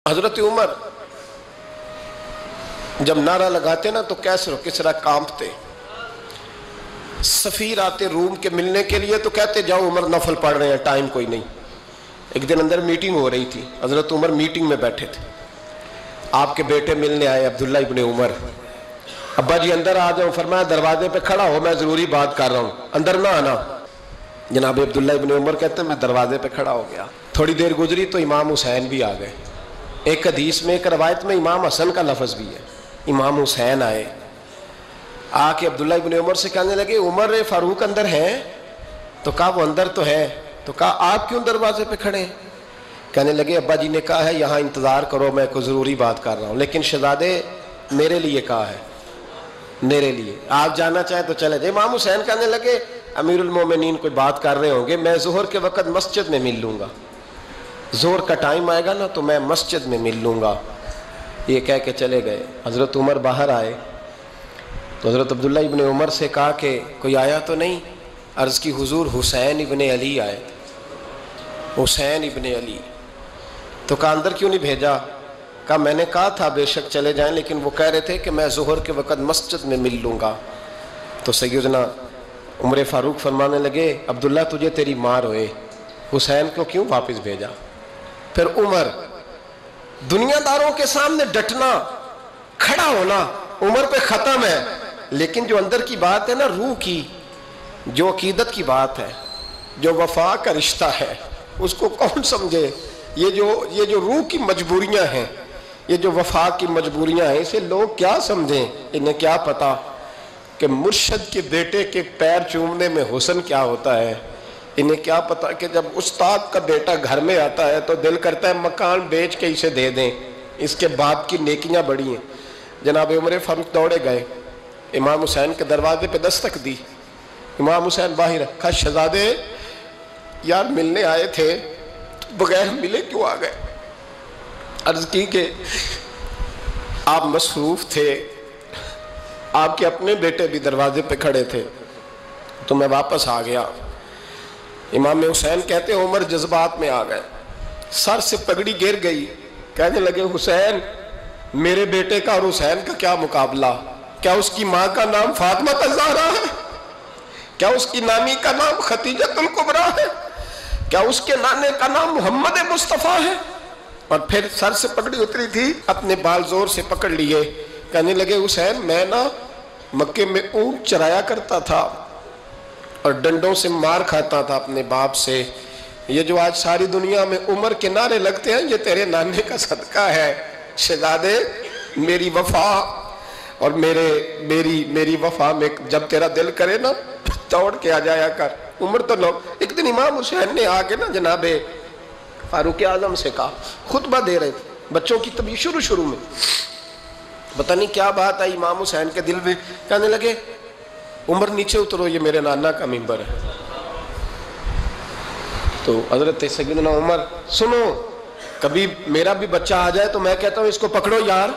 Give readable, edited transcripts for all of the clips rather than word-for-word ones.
حضرت عمر جب نعرہ لگاتے نا تو کیسر و کسرا کانپتے. سفیر آتے روم کے ملنے کے لیے تو کہتے جاؤ عمر نفل پڑھ رہے ہیں، ٹائم کوئی نہیں. ایک دن اندر میٹنگ ہو رہی تھی، حضرت عمر میٹنگ میں بیٹھے تھے. آپ کے بیٹے ملنے آئے عبداللہ ابن عمر. ابا جی اندر آ جاؤ. فرمایا دروازے پہ کھڑا ہو، میں ضروری بات کر رہا ہوں، اندر نہ آنا. جناب عبداللہ ابن عمر کہتے ہیں میں دروازے پہ کھڑا ہو گیا. تھوڑی دیر گزری تو امام حسین بھی آ گئے. ایک حدیث میں ایک روایت میں امام حسن کا لفظ بھی ہے. امام حسین آئے، آ کے عبداللہ ابن عمر سے کہنے لگے عمر فاروق اندر ہیں؟ تو کہا وہ اندر تو ہے. تو کہا آپ کیوں دروازے پہ کھڑے ہیں؟ کہنے لگے ابا جی نے کہا ہے یہاں انتظار کرو، میں کوئی ضروری بات کر رہا ہوں. لیکن شہزادے میرے لیے کہا ہے، میرے لیے آپ جانا چاہیں تو چلے جائیں. امام حسین کہنے لگے امیر المومنین کوئی بات کر رہے ہوں گے، میں ظہر کے وقت مسجد میں مل لوں گا، ظہر کا ٹائم آئے گا نا تو میں مسجد میں مل لوں گا. یہ کہہ کے چلے گئے. حضرت عمر باہر آئے تو حضرت عبداللہ ابن عمر سے کہا کہ کوئی آیا تو نہیں؟ عرض کی حضور حسین ابن علی آئے. حسین ابن علی. تو کہا اندر کیوں نہیں بھیجا؟ کہا میں نے کہا تھا بے شک چلے جائیں، لیکن وہ کہہ رہے تھے کہ میں ظہر کے وقت مسجد میں مل لوں گا. تو سیدنا عمر فاروق فرمانے لگے عبداللہ تجھے تیری ماں روئے، حسین کو کیوں واپس بھیجا؟ پھر عمر دنیا داروں کے سامنے ڈٹنا، کھڑا ہونا عمر پہ ختم ہے، لیکن جو اندر کی بات ہے نا، روح کی، جو عقیدت کی بات ہے، جو وفا کا رشتہ ہے، اس کو کون سمجھے؟ یہ جو روح کی مجبوریاں ہیں، یہ جو وفا کی مجبوریاں ہیں، اسے لوگ کیا سمجھیں؟ انہیں کیا پتا کہ مرشد کے بیٹے کے پیر چومنے میں حسن کیا ہوتا ہے. انہیں کیا پتا کہ جب استاد کا بیٹا گھر میں آتا ہے تو دل کرتا ہے مکان بیچ کے اسے دے دیں، اس کے باپ کی نیکیاں بڑی ہیں. جناب عمر فاروق دوڑے گئے، امام حسین کے دروازے پہ دستک دی. امام حسین باہر کہا شہزادے یار ملنے آئے تھے، بغیر ملے کیوں آ گئے؟ عرض کی کہ آپ مصروف تھے، آپ کے اپنے بیٹے بھی دروازے پہ کھڑے تھے تو میں واپس آ گیا. امام حسین کہتے ہیں عمر جذبات میں آ گئے، سر سے پگڑی گر گئی. کہنے لگے حسین میرے بیٹے کا اور حسین کا کیا مقابلہ؟ کیا اس کی ماں کا نام فاطمہ الزہرا ہے؟ کیا اس کی نانی کا نام ختیجۃ الکبریٰ ہے؟ کیا اس کے نانے کا نام محمد مصطفیٰ ہے؟ اور پھر سر سے پگڑی اتری تھی، اپنے بال زور سے پکڑ لیے. کہنے لگے حسین میں نا مکے میں اونٹ چرایا کرتا تھا اور ڈنڈوں سے مار کھاتا تھا اپنے باپ سے. یہ جو آج ساری دنیا میں عمر کے نعرے لگتے ہیں یہ تیرے نانے کا صدقہ ہے. شہزادے میری وفا اور میری وفا میں جب تیرا دل کرے نا دوڑ کے آ جایا کر. عمر تو لوگ ایک دن امام حسین نے آ کے نا جناب فاروق اعظم سے کہا، خطبہ دے رہے تھے بچوں کی طبیعت شروع میں، پتہ نہیں کیا بات آئی امام حسین کے دل میں. کہنے لگے عمر نیچے اترو، یہ میرے نانا کا ممبر ہے. تو حضرت سیدنا عمر سنو، کبھی میرا بھی بچہ آ جائے تو میں کہتا ہوں اس کو پکڑو یار،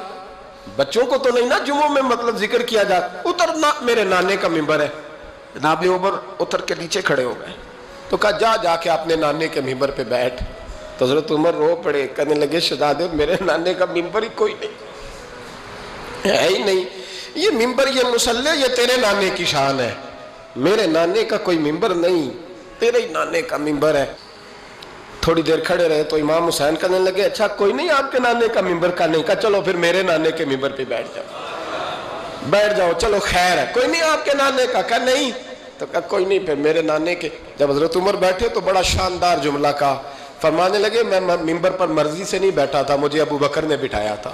بچوں کو تو نہیں نا جمعوں میں مطلب ذکر کیا جاتا، اترنا میرے نانے کا ممبر ہے. جناب عمر اتر کے نیچے کھڑے ہو گئے تو کہا جا کے اپنے نانے کے ممبر پہ بیٹھ. تو حضرت عمر رو پڑے، کہنے لگے شہزادے میرے نانے کا ممبر ہی کوئی نہیں ہے ہی نہیں. یہ ممبر یہ مصلی یہ تیرے نانے کی شان ہے، میرے نانے کا کوئی ممبر نہیں، تیرے ہی نانے کا ممبر ہے. تھوڑی دیر کھڑے رہے تو امام حسین کہنے لگے اچھا کوئی نہیں آپ کے نانے کا ممبر کا نہیں؟ کہا چلو پھر میرے نانے کے ممبر پہ بیٹھ جاؤ چلو خیر ہے. کوئی نہیں آپ کے نانے کا؟ کہا نہیں. تو کہا کوئی نہیں پھر میرے نانے کے. جب حضرت عمر بیٹھے تو بڑا شاندار جملہ کہا، فرمانے لگے میں ممبر پر مرضی سے نہیں بیٹھا تھا، مجھے ابو بکر نے بٹھایا تھا،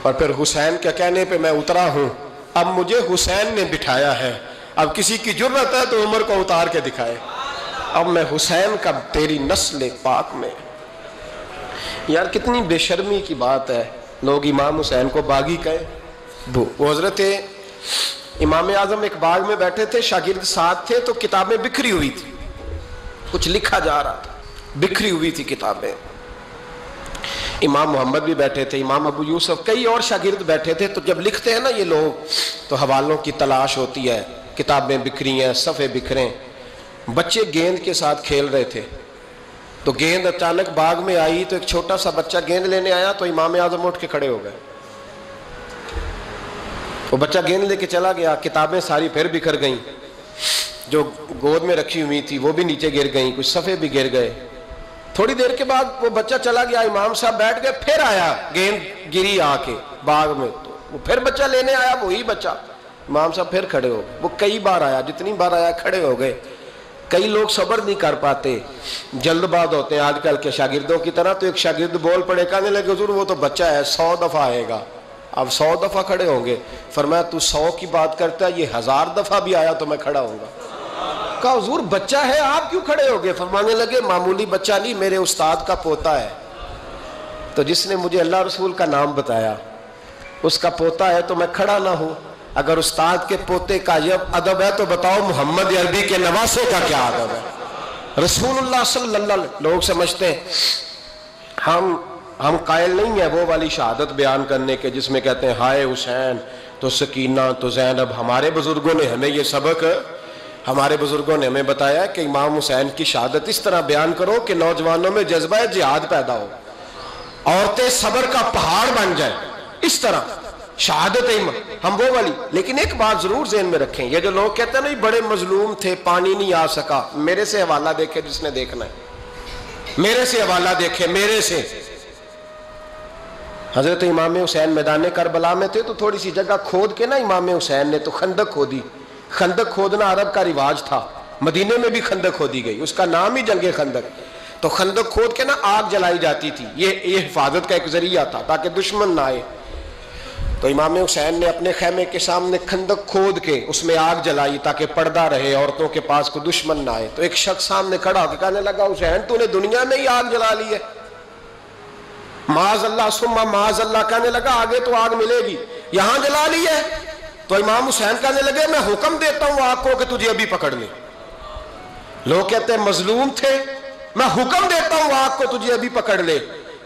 اور پھر حسین کے کہنے پہ میں اترا ہوں، اب مجھے حسین نے بٹھایا ہے. اب کسی کی جرت ہے تو عمر کو اتار کے دکھائے، اب میں حسین کا تیری نسل پاک میں. یار کتنی بے شرمی کی بات ہے، لوگ امام حسین کو باغی کہے. وہ حضرت امام اعظم ایک باغ میں بیٹھے تھے، شاگرد ساتھ تھے، تو کتابیں بکھری ہوئی تھی، کچھ لکھا جا رہا تھا، بکھری ہوئی تھی کتابیں. امام محمد بھی بیٹھے تھے، امام ابو یوسف، کئی اور شاگرد بیٹھے تھے. تو جب لکھتے ہیں نا یہ لوگ تو حوالوں کی تلاش ہوتی ہے، کتابیں بکھری ہیں، صفحے بکھرے. بچے گیند کے ساتھ کھیل رہے تھے تو گیند اچانک باغ میں آئی تو ایک چھوٹا سا بچہ گیند لینے آیا تو امام اعظم اٹھ کے کھڑے ہو گئے. وہ بچہ گیند لے کے چلا گیا, کتابیں ساری پھر بکھر گئیں, جو گود میں رکھی ہوئی تھی وہ بھی نیچے گر گئیں, کچھ صفحے بھی گر گئے. تھوڑی دیر کے بعد وہ بچہ چلا گیا, امام صاحب بیٹھ گئے, پھر آیا, گیند گری آ کے باغ میں, تو وہ پھر بچہ لینے آیا, وہی بچہ. امام صاحب پھر کھڑے ہو گئے. وہ کئی بار آیا, جتنی بار آیا کھڑے ہو گئے. کئی لوگ صبر نہیں کر پاتے, جلد باز ہوتے ہیں آج کل کے شاگردوں کی طرح. تو ایک شاگرد بول پڑے, کہنے لگے حضور وہ تو بچہ ہے 100 دفعہ آئے گا. اب 100 دفعہ کھڑے ہوں گے. فرمایا تو 100 کی بات کرتا ہے, یہ 1000 دفعہ بھی آیا تو میں کھڑا ہوں گا. کہا حضور بچہ ہے آپ کیوں کھڑے ہو گئے؟ فرمانے لگے معمولی بچہ نہیں, میرے استاد کا پوتا ہے. تو جس نے مجھے اللہ رسول کا نام بتایا اس کا پوتا ہے تو میں کھڑا نہ ہوں. اگر استاد کے پوتے کا یہ ادب ہے تو بتاؤ محمد عربی کے نواسے کا کیا ادب ہے؟ رسول اللہ صلی اللہ علیہ وسلم. لوگ سمجھتے ہیں ہم قائل نہیں ہیں وہ والی شہادت بیان کرنے کے جس میں کہتے ہیں ہائے حسین تو سکینہ تو زینب. ہمارے بزرگوں نے ہمیں یہ سبق, ہمارے بزرگوں نے ہمیں بتایا کہ امام حسین کی شہادت اس طرح بیان کرو کہ نوجوانوں میں جذبہ جہاد پیدا ہو, عورتیں صبر کا پہاڑ بن جائیں. اس طرح شہادت ہم وہ والی. لیکن ایک بات ضرور ذہن میں رکھیں, یہ جو لوگ کہتے ہیں نا بڑے مظلوم تھے پانی نہیں آ سکا, میرے سے حوالہ دیکھے جس نے دیکھنا ہے, میرے سے حوالہ دیکھے, میرے سے. حضرت امام حسین میدان کربلا میں تھے تو تھوڑی سی جگہ کھود کے نا امام حسین نے تو خندق کھودی. خندق کھودنا عرب کا رواج تھا, مدینے میں بھی خندق کھودی گئی, اس کا نام ہی جنگ خندق. تو خندق کھود کے نا آگ جلائی جاتی تھی, یہ حفاظت کا ایک ذریعہ تھا تاکہ دشمن نہ آئے. تو امام حسین نے اپنے خیمے کے سامنے خندق کھود کے اس میں آگ جلائی تاکہ پردہ رہے, عورتوں کے پاس کوئی دشمن نہ آئے. تو ایک شخص سامنے کھڑا ہو کے کہنے لگا حسین تو نے دنیا میں ہی آگ جلا لی ہے. معاذ اللہ ثم معاذ اللہ. کہنے لگا آگے تو آگ ملے گی, یہاں جلا لی ہے. تو امام حسین کہنے لگے میں حکم دیتا ہوں آگ کو کہ تجھے ابھی پکڑ لے. لوگ کہتے ہیں مظلوم تھے, میں حکم دیتا ہوں آگ کو تجھے ابھی پکڑ لے.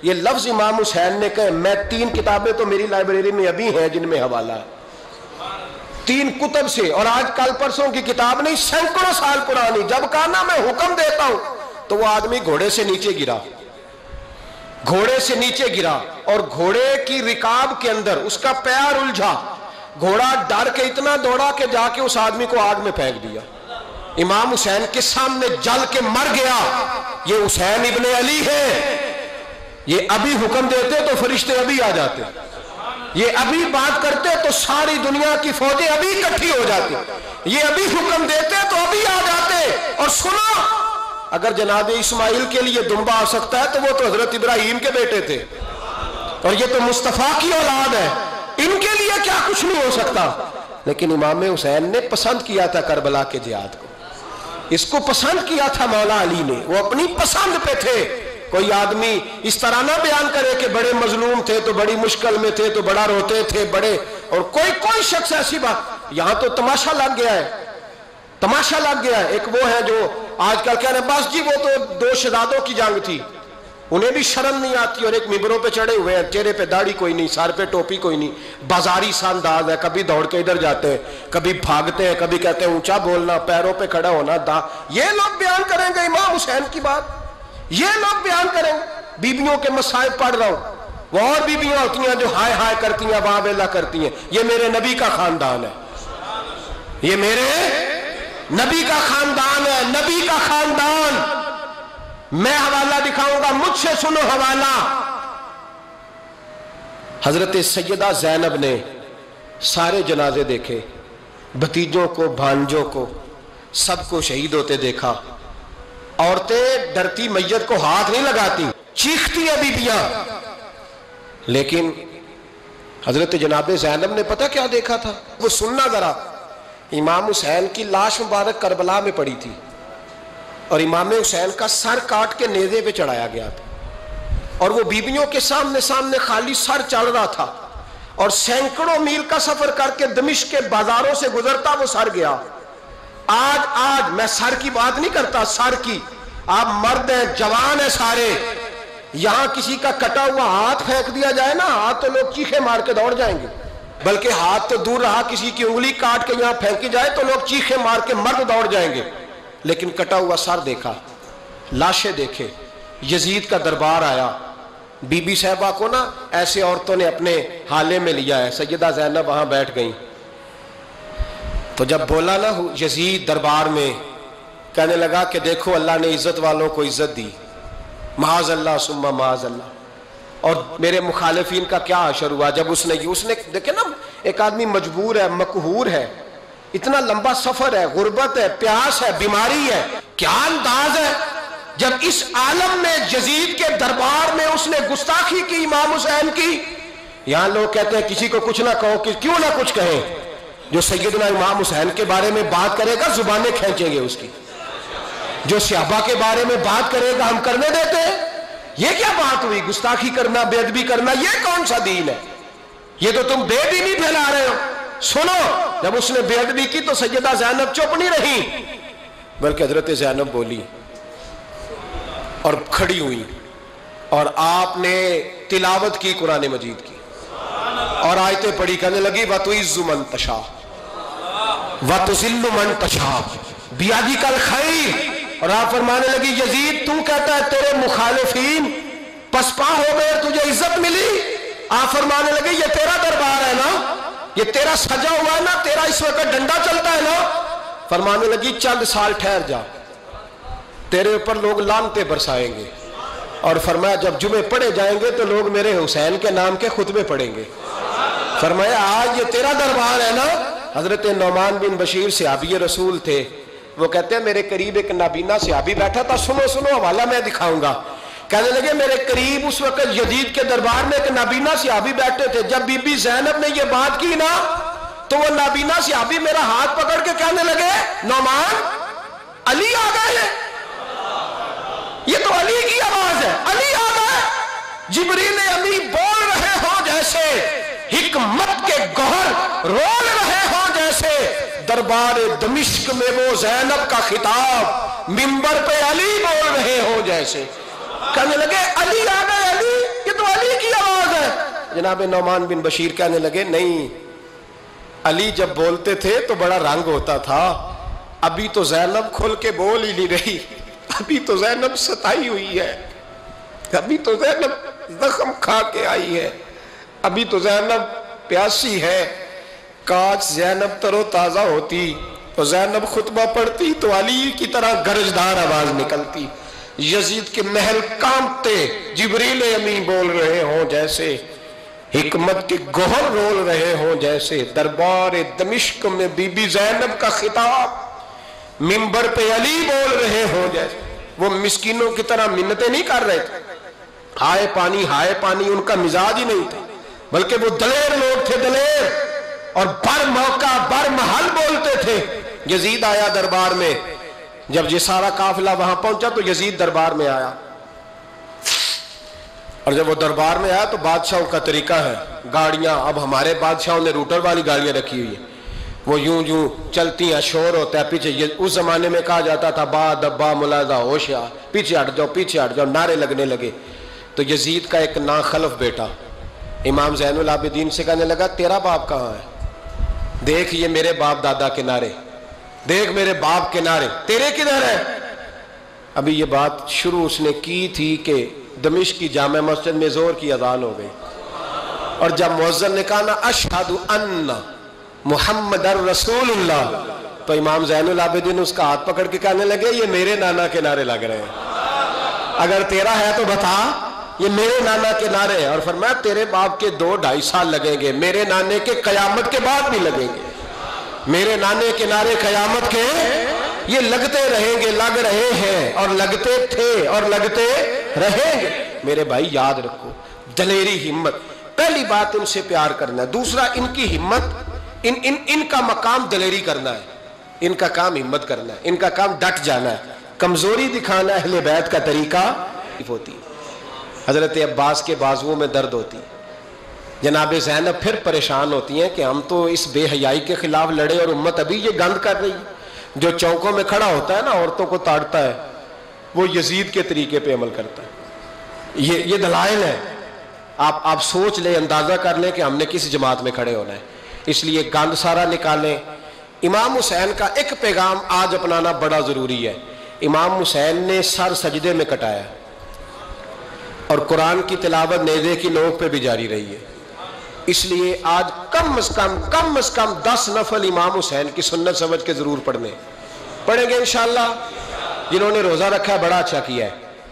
یہ لفظ امام حسین نے کہے. میں 3 کتابیں تو میری لائبریری میں ابھی ہیں جن میں حوالہ ہے, 3 کتب سے, اور آج کل پرسوں کی کتاب نہیں, سینکڑوں سال پرانی. جب کہا نا میں حکم دیتا ہوں تو وہ آدمی گھوڑے سے نیچے گرا, گھوڑے سے نیچے گرا, اور گھوڑے کی رکاب کے اندر اس کا پیر الجھا. گھوڑا ڈر کے اتنا دوڑا کہ جا کے اس آدمی کو آگ میں پھینک دیا. امام حسین کے سامنے جل کے مر گیا. یہ حسین ابن علی ہے. یہ ابھی حکم دیتے تو فرشتے ابھی آ جاتے, یہ ابھی بات کرتے تو ساری دنیا کی فوجیں ابھی اکٹھی ہو جاتی, یہ ابھی حکم دیتے تو ابھی آ جاتے. اور سنو, اگر جناب اسماعیل کے لیے دمبا آ سکتا ہے تو وہ تو حضرت ابراہیم کے بیٹے تھے, اور یہ تو مصطفیٰ کی اولاد ہے, ان کے لیے کیا کچھ نہیں ہو سکتا. لیکن امام حسین نے پسند کیا تھا کربلا کے جہاد کو, اس کو پسند کیا تھا مولا علی نے, وہ اپنی پسند پہ تھے. کوئی آدمی اس طرح نہ بیان کرے کہ بڑے مظلوم تھے تو بڑی مشکل میں تھے تو بڑا روتے تھے بڑے, اور کوئی شخص ایسی بات. یہاں تو تماشا لگ گیا ہے, تماشا لگ گیا ہے. ایک وہ ہے جو آج کل کہہ رہے ہیں بس جی وہ تو 2 شہزادوں کی جنگ تھی, انہیں بھی شرم نہیں آتی, اور ایک ممبروں پہ چڑھے ہوئے ہیں, چہرے پہ داڑھی کوئی نہیں, سر پہ ٹوپی کوئی نہیں, بازاری سا انداز ہے, کبھی دوڑ کے ادھر جاتے ہیں, کبھی بھاگتے ہیں, کبھی کہتے ہیں اونچا بولنا, پیروں پہ کھڑا ہونا, یہ لوگ بیان کریں گے امام حسین کی بات, یہ لوگ بیان کریں گے. بیبیوں کے مصائب پڑھ رہا ہوں, وہ اور بیبیاں ہوتی ہیں جو ہائے ہائے کرتی ہیں, واہ ویلا کرتی ہیں. یہ میرے نبی کا خاندان ہے, یہ میرے نبی کا خاندان ہے, نبی کا خاندان. میں حوالہ دکھاؤں گا, مجھ سے سنو حوالہ. حضرت سیدہ زینب نے سارے جنازے دیکھے, بھتیجوں کو, بھانجوں کو, سب کو شہید ہوتے دیکھا. عورتیں ڈرتی میت کو ہاتھ نہیں لگاتی, چیختی ہیں بیبیاں. لیکن حضرت جناب زینب نے پتہ کیا دیکھا تھا, وہ سننا ذرا. امام حسین کی لاش مبارک کربلا میں پڑی تھی, اور امام حسین کا سر کاٹ کے نیزے پہ چڑھایا گیا تھا, اور وہ بیبیوں کے سامنے خالی سر چل رہا تھا, اور سینکڑوں میل کا سفر کر کے دمشق کے بازاروں سے گزرتا وہ سر گیا. آج میں سر کی بات نہیں کرتا, سر کی, آپ مرد ہیں, جوان ہیں سارے, یہاں کسی کا کٹا ہوا ہاتھ پھینک دیا جائے نا, ہاتھ تو لوگ چیخے مار کے دوڑ جائیں گے, بلکہ ہاتھ تو دور رہا, کسی کی انگلی کاٹ کے یہاں پھینکی جائے تو لوگ چیخے مار کے مرد دوڑ جائیں گے. لیکن کٹا ہوا سر دیکھا, لاشیں دیکھے, یزید کا دربار آیا، بی بی صاحبہ کو نا ایسے عورتوں نے اپنے حالے میں لیا ہے، سیدہ زینب وہاں بیٹھ گئیں، تو جب بولا نا یزید دربار میں، کہنے لگا کہ دیکھو اللہ نے عزت والوں کو عزت دی، معاذ اللہ ثم معاذ اللہ، اور میرے مخالفین کا کیا حشر ہوا جب اس نے دیکھیں نا، ایک آدمی مجبور ہے، مقہور ہے، اتنا لمبا سفر ہے، غربت ہے، پیاس ہے، بیماری ہے، کیا انداز ہے جب اس عالم میں یزید کے دربار میں اس نے گستاخی کی امام حسین کی۔ یہاں لوگ کہتے ہیں کسی کو کچھ نہ کہو، کیوں نہ کچھ کہیں، جو سیدنا امام حسین کے بارے میں بات کرے گا زبانیں کھینچیں گے اس کی، جو صحابہ کے بارے میں بات کرے گا ہم کرنے دیتے ہیں؟ یہ کیا بات ہوئی؟ گستاخی کرنا، بے ادبی کرنا، یہ کون سا دین ہے؟ یہ تو تم بے دینی پھیلا رہے ہو۔ سنو، جب اس نے بے ادبی کی تو سیدہ زینب چپ نہیں رہی، بلکہ حضرت زینب بولی اور کھڑی ہوئی، اور آپ نے تلاوت کی قرآن مجید کی اور آیتیں پڑھی، کہنے لگی وَتُعِزُّ مَن تَشَاءُ وَتُذِلُّ مَن تَشَاءُ بِیَدِکَ الْخَیْرُ، اور آپ فرمانے لگی یزید تو کہتا ہے تیرے مخالفین پسپا ہو گئے، تجھے عزت ملی؟ آپ فرمانے لگے یہ تیرا دربار ہے نا، یہ تیرا سجا ہوا ہے نا، تیرا اس وقت ڈنڈا چلتا ہے نا۔ فرمانے لگی چند سال ٹھہر جا، تیرے اوپر لوگ لعنتیں برسائیں گے، اور فرمایا جب جمعے پڑھے جائیں گے تو لوگ میرے حسین کے نام کے خطبے پڑھیں گے۔ فرمایا آج یہ تیرا دربار ہے نا۔ حضرت نعمان بن بشیر صحابی رسول تھے، وہ کہتے ہیں میرے قریب ایک نابینا صحابی بیٹھا تھا، سنو سنو حوالہ میں دکھاؤں گا، کہنے لگے میرے قریب اس وقت یزید کے دربار میں ایک نابینا صحابی بیٹھے تھے، جب بی بی زینب نے یہ بات کی نا تو وہ نابینا صحابی میرا ہاتھ پکڑ کے کہنے لگے نعمان علی آ گئے ہیں، یہ تو علی کی آواز ہے، علی آ گئے، جبریل امی بول رہے ہوں جیسے، حکمت کے گوہر رول رہے ہوں جیسے، دربار دمشق میں وہ زینب کا خطاب منبر پہ علی بول رہے ہوں جیسے۔ کہنے لگے علی آ گئے، علی، یہ تو علی کی آواز ہے۔ جناب نعمان بن بشیر کہنے لگے نہیں، علی جب بولتے تھے تو بڑا رنگ ہوتا تھا، ابھی تو زینب کھل کے بول ہی نہیں رہی، ابھی تو زینب ستائی ہوئی ہے، ابھی تو زینب زخم کھا کے آئی ہے، ابھی تو زینب پیاسی ہے۔ کاش زینب تر و تازہ ہوتی تو زینب خطبہ پڑھتی تو علی کی طرح گرجدار آواز نکلتی، یزید کے محل کانپتے، جبریل امی بول رہے ہوں جیسے، حکمت کے گوہر رول رہے ہوں جیسے، دربار دمشق میں بی بی زینب کا خطاب منبر پہ علی بول رہے ہوں جیسے۔ وہ مسکینوں کی طرح منتیں نہیں کر رہے تھے، ہائے پانی ان کا مزاج ہی نہیں تھا، بلکہ وہ دلیر لوگ تھے، دلیر، اور بر موقع بر محل بولتے تھے۔ یزید آیا دربار میں، جب یہ سارا قافلہ وہاں پہنچا تو یزید دربار میں آیا، اور جب وہ دربار میں آیا تو بادشاہوں کا طریقہ ہے، گاڑیاں، اب ہمارے بادشاہوں نے روٹر والی گاڑیاں رکھی ہوئی ہیں، وہ یوں چلتی ہیں، شور ہوتا ہے پیچھے، اس زمانے میں کہا جاتا تھا با دبا ملاحظہ ہوشیا، پیچھے ہٹ جاؤ، نعرے لگنے لگے۔ تو یزید کا ایک ناخلف بیٹا امام زین العابدین سے کہنے لگا تیرا باپ کہاں ہے؟ دیکھ یہ میرے باپ دادا کے نعرے، دیکھ میرے باپ کے نعرے، تیرے کدھر ہے؟ ابھی یہ بات شروع اس نے کی تھی کہ دمشق کی جامع مسجد میں زور کی اذان ہو گئی، اور جب مؤذن نے کہا نا اشہد ان محمد رسول اللہ، تو امام زین العابدین اس کا ہاتھ پکڑ کے کہنے لگے یہ میرے نانا کے نعرے لگ رہے ہیں، اگر تیرا ہے تو بتا، یہ میرے نانا کے نعرے ہیں۔ اور فرمایا تیرے باپ کے 2-2.5 سال لگیں گے، میرے نانے کے قیامت کے بعد بھی لگیں گے، میرے نانے کے نعرے قیامت کے یہ لگتے رہیں گے، لگ رہے ہیں اور لگتے تھے اور لگتے رہیں گے۔ میرے بھائی یاد رکھو، دلیری، ہمت، پہلی بات ان سے پیار کرنا ہے، دوسرا ان کی ہمت، ان کا مقام دلیری کرنا ہے، ان کا کام ہمت کرنا ہے، ان کا کام ڈٹ جانا ہے، کمزوری دکھانا اہل بیت کا طریقہ ہوتی ہے۔ حضرت عباس کے بازوؤں میں درد ہوتی، جناب زینب پھر پریشان ہوتی ہیں کہ ہم تو اس بے حیائی کے خلاف لڑے اور امت ابھی یہ گند کر رہی ہے۔ جو چوکوں میں کھڑا ہوتا ہے نا عورتوں کو تاڑتا ہے، وہ یزید کے طریقے پہ عمل کرتا ہے۔ یہ دلائل ہے، آپ سوچ لیں، اندازہ کر لیں کہ ہم نے کس جماعت میں کھڑے ہونا ہے۔ اس لیے گند سارا نکالیں۔ امام حسین کا ایک پیغام آج اپنانا بڑا ضروری ہے۔ امام حسین نے سر سجدے میں کٹایا، اور قرآن کی تلاوت نیزے کی نوک پہ بھی جاری رہی ہے. اس لیے آج کم از کم 10 نفل امام حسین کی سنت سمجھ کے ضرور پڑھیں گے انشاءاللہ. جنہوں نے روزہ رکھا ہے بڑا اچھا کیا ہے.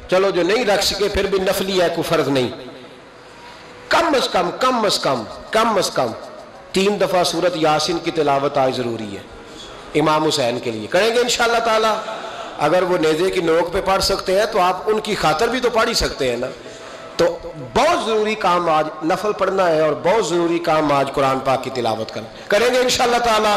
چلو جو نہیں رکھ سکے پھر بھی نفلی ہے، کوئی فرض نہیں. کم از کم 3 دفعہ سورت یاسین کی تلاوت آج ضروری ہے امام حسین کے لیے. کریں گے انشاءاللہ تعالی. اگر وہ نیزے کی نوک پہ پڑھ سکتے ہیں تو آپ ان کی خاطر بھی تو پڑھ ہی سکتے ہیں نا. تو بہت ضروری کام آج نفل پڑھنا ہے، اور بہت ضروری کام آج قرآن پاک کی تلاوت کرنا. کریں گے انشاءاللہ تعالی.